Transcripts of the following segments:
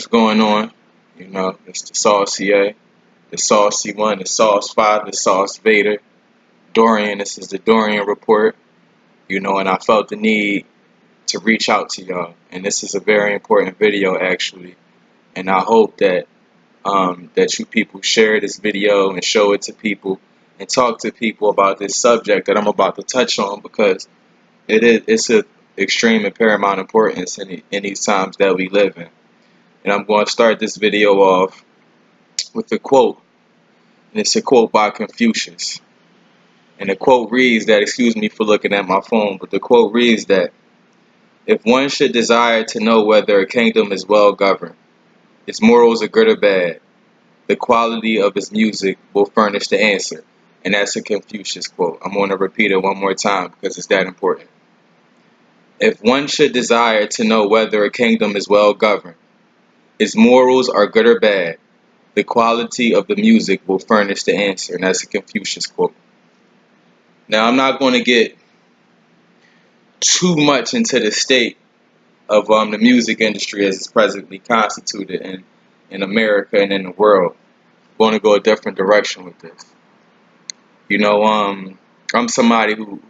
what's going on? You know, it's the Saucy A, the Saucy One, the Sauce 5, the Sauce Vader, Dorian. This is the Dorian Report. You know, and I felt the need to reach out to y'all. And this is a very important video, actually. And I hope that that you people share this video and show it to people and talk to people about this subject that I'm about to touch on, because it's of extreme and paramount importance in these times that we live in. And I'm going to start this video off with a quote. And it's a quote by Confucius. And the quote reads that, excuse me for looking at my phone, but the quote reads that if one should desire to know whether a kingdom is well governed, its morals are good or bad, the quality of its music will furnish the answer. And that's a Confucius quote. I'm going to repeat it one more time because it's that important. If one should desire to know whether a kingdom is well governed, its morals are good or bad, the quality of the music will furnish the answer. And that's a Confucius quote. Now, I'm not going to get too much into the state of the music industry as it's presently constituted in America and in the world. I'm going to go a different direction with this. You know, I'm somebody who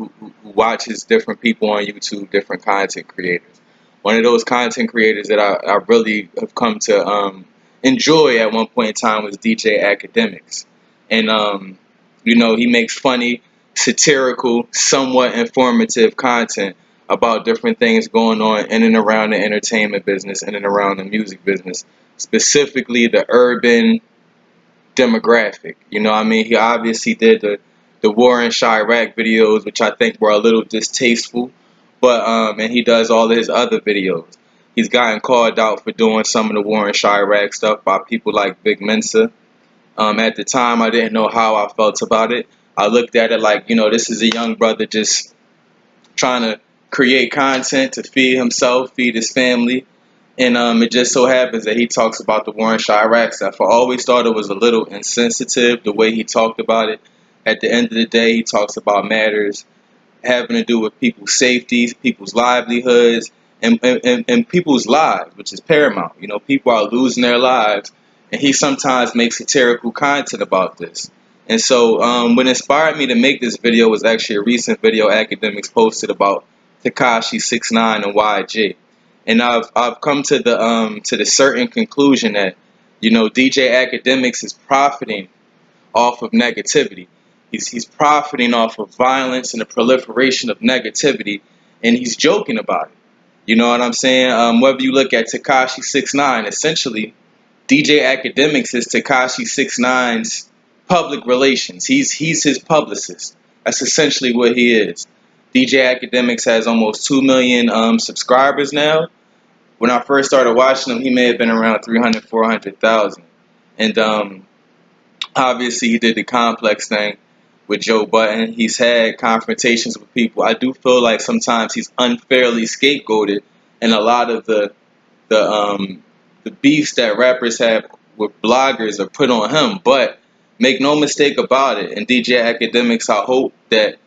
watches different people on YouTube, different content creators. One of those content creators that I really have come to enjoy at one point in time was DJ Akademiks. And, you know, he makes funny, satirical, somewhat informative content about different things going on in and around the entertainment business, in and around the music business, specifically the urban demographic. You know what I mean? He obviously did the War in Chirac videos, which I think were a little distasteful, but and he does all of his other videos. He's gotten called out for doing some of the War in Chirac stuff by people like Big Mensa. At the time, I didn't know how I felt about it. I looked at it like, you know, this is a young brother just trying to create content to feed himself, feed his family. And it just so happens that he talks about the War in Chirac stuff. I always thought it was a little insensitive the way he talked about it. At the end of the day, he talks about matters having to do with people's safety, people's livelihoods, and people's lives, which is paramount. You know, people are losing their lives, and he sometimes makes satirical content about this. And so what inspired me to make this video was actually a recent video Akademiks posted about Tekashi 6ix9ine and YG. And I've come to the certain conclusion that, you know, DJ Akademiks is profiting off of negativity. He's profiting off of violence and the proliferation of negativity, and he's joking about it. You know what I'm saying? Whether you look at Tekashi 6ix9ine, essentially, DJ Akademiks is Tekashi 6ix9ine's public relations. He's his publicist. That's essentially what he is. DJ Akademiks has almost 2 million subscribers now. When I first started watching him, he may have been around 300, 400,000. And obviously, he did the Complex thing with Joe Budden. He's had confrontations with people. I do feel like sometimes he's unfairly scapegoated, and a lot of the beefs that rappers have with bloggers are put on him. But make no mistake about it, and DJ Akademiks, I hope that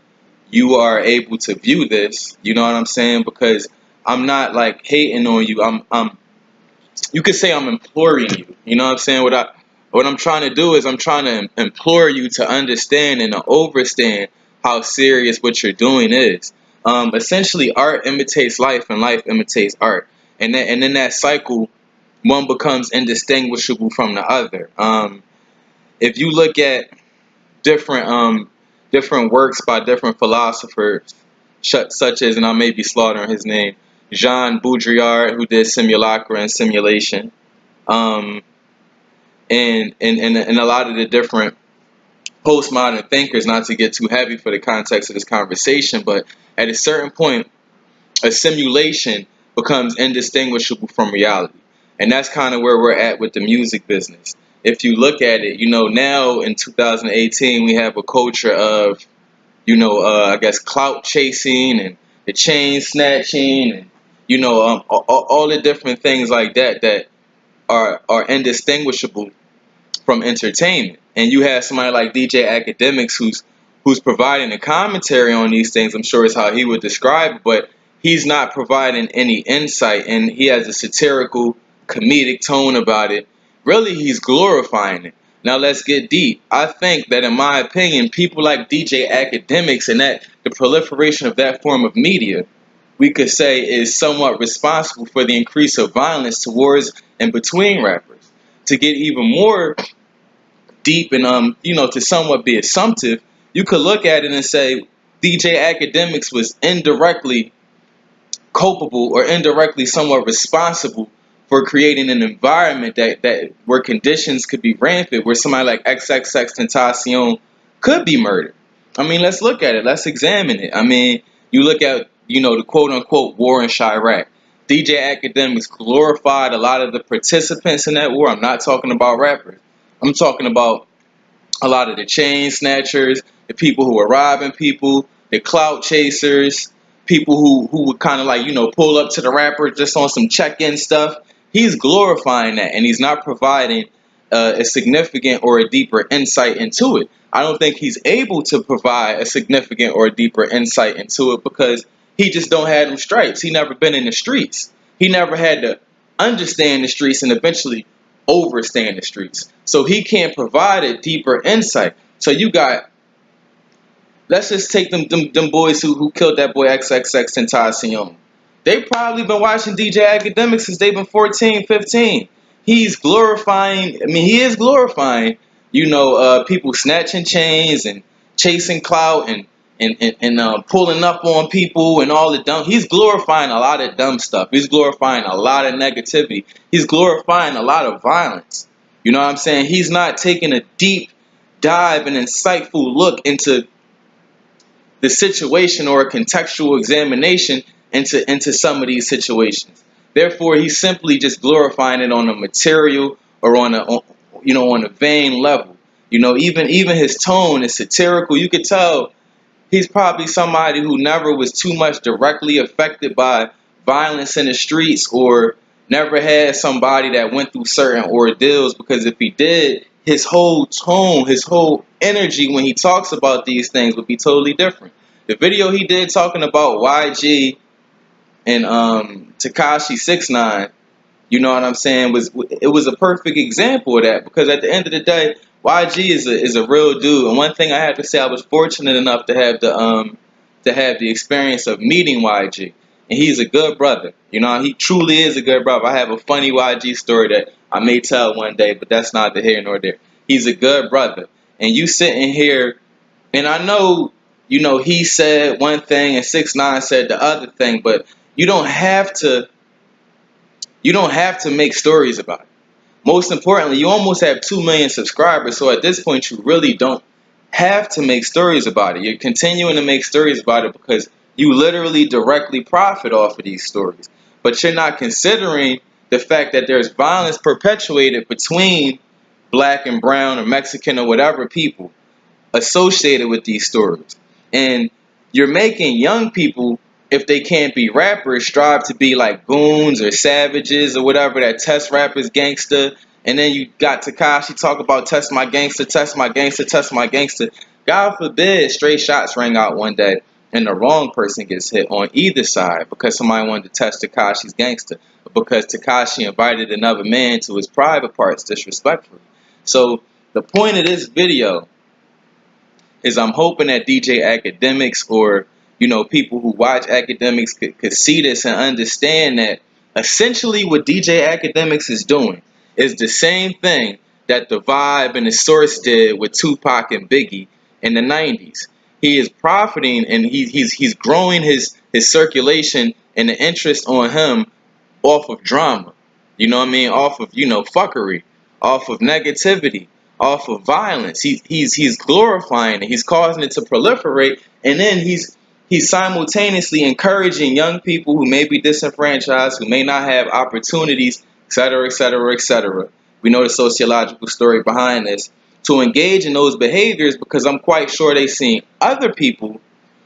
you are able to view this. You know what I'm saying? Because I'm not like hating on you. I'm you could say I'm imploring you. You know what I'm saying? What I'm trying to do is I'm trying to implore you to understand and to overstand how serious what you're doing is. Essentially, art imitates life and life imitates art. And in that cycle, one becomes indistinguishable from the other. If you look at different works by different philosophers, such as, and I may be slaughtering his name, Jean Baudrillard, who did Simulacra and Simulation, and a lot of the different postmodern thinkers, not to get too heavy for the context of this conversation, but at a certain point, a simulation becomes indistinguishable from reality. And that's kind of where we're at with the music business. If you look at it, you know, now in 2018, we have a culture of, you know, I guess clout chasing and the chain snatching and, you know, all the different things like that are indistinguishable from entertainment. And you have somebody like DJ Akademiks who's providing a commentary on these things. I'm sure is how he would describe it, but he's not providing any insight, and he has a satirical comedic tone about it. Really, he's glorifying it. Now let's get deep. I think that, in my opinion, people like DJ Akademiks and that the proliferation of that form of media, we could say, is somewhat responsible for the increase of violence towards and between rappers. To get even more deep and to somewhat be assumptive, you could look at it and say DJ Akademiks was indirectly culpable or indirectly somewhat responsible for creating an environment that where conditions could be rampant, where somebody like xxxtentaction could be murdered. I mean, let's look at it. Let's examine it. I mean, you look at, the quote-unquote war in Chirac. DJ Akademiks glorified a lot of the participants in that war. I'm not talking about rappers. I'm talking about a lot of the chain snatchers, the people who were robbing people, the clout chasers, people who would kind of like, pull up to the rapper just on some check-in stuff. He's glorifying that, and he's not providing a significant or a deeper insight into it. I don't think he's able to provide a significant or a deeper insight into it because he just don't have them stripes. He never been in the streets. He never had to understand the streets and eventually overstand the streets. So he can't provide a deeper insight. So you got, let's just take them boys who killed that boy xxxtentacion. They probably been watching DJ Akademiks since they've been 14, 15. He's glorifying, he is glorifying, people snatching chains and chasing clout and pulling up on people and all the dumb. He's glorifying a lot of dumb stuff. He's glorifying a lot of negativity. He's glorifying a lot of violence. You know what I'm saying? He's not taking a deep dive and insightful look into the situation or a contextual examination into some of these situations. Therefore, he's simply just glorifying it on a material or on a vain level. Even his tone is satirical. You could tell he's probably somebody who never was too much directly affected by violence in the streets or never had somebody that went through certain ordeals, because if he did, his whole tone, his whole energy when he talks about these things would be totally different. The video he did talking about YG and Tekashi 6ix9ine, you know what I'm saying, it was a perfect example of that, because at the end of the day, YG is a real dude. And one thing I have to say, I was fortunate enough to have the experience of meeting YG, and he's a good brother. He truly is a good brother. I have a funny YG story that I may tell one day, but that's neither here nor there. He's a good brother, and you sitting here, and I know, he said one thing and 6ix9ine said the other thing, but you don't have to make stories about it. Most importantly, you almost have 2 million subscribers, so at this point, you really don't have to make stories about it. You're continuing to make stories about it because you literally directly profit off of these stories. But you're not considering the fact that there's violence perpetuated between black and brown or Mexican or whatever people associated with these stories. And you're making young people, if they can't be rappers, strive to be like goons or savages or whatever, that test rappers gangster. And then you got Tekashi talk about test my gangster, test my gangster, test my gangster. God forbid straight shots rang out one day and the wrong person gets hit on either side because somebody wanted to test Tekashi's gangster, or because Tekashi invited another man to his private parts disrespectfully. So the point of this video is I'm hoping that DJ Akademiks or people who watch Akademiks could see this and understand that essentially what DJ Akademiks is doing is the same thing that the Vibe and the Source did with Tupac and Biggie in the 90s. He is profiting and he's growing his circulation and the interest on him off of drama. Off of, fuckery, off of negativity, off of violence. He's glorifying it. He's causing it to proliferate, and then he's simultaneously encouraging young people who may be disenfranchised, who may not have opportunities, etc., etc., etc. We know the sociological story behind this, to engage in those behaviors, because I'm quite sure they've seen other people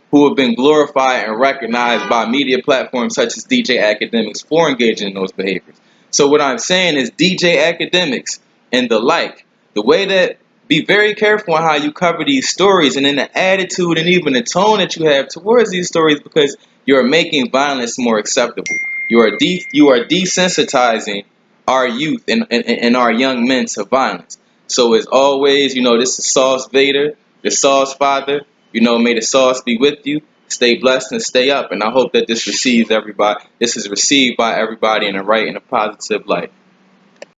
who have been glorified and recognized by media platforms such as DJ Akademiks for engaging in those behaviors. So what I'm saying is DJ Akademiks and the like, the way that, be very careful on how you cover these stories and in the attitude and even the tone that you have towards these stories, because you're making violence more acceptable. You are desensitizing our youth and our young men to violence. So as always, this is Sauce Vader, the Sauce Father. May the sauce be with you. Stay blessed and stay up. And I hope that this is received by everybody in a right and a positive light.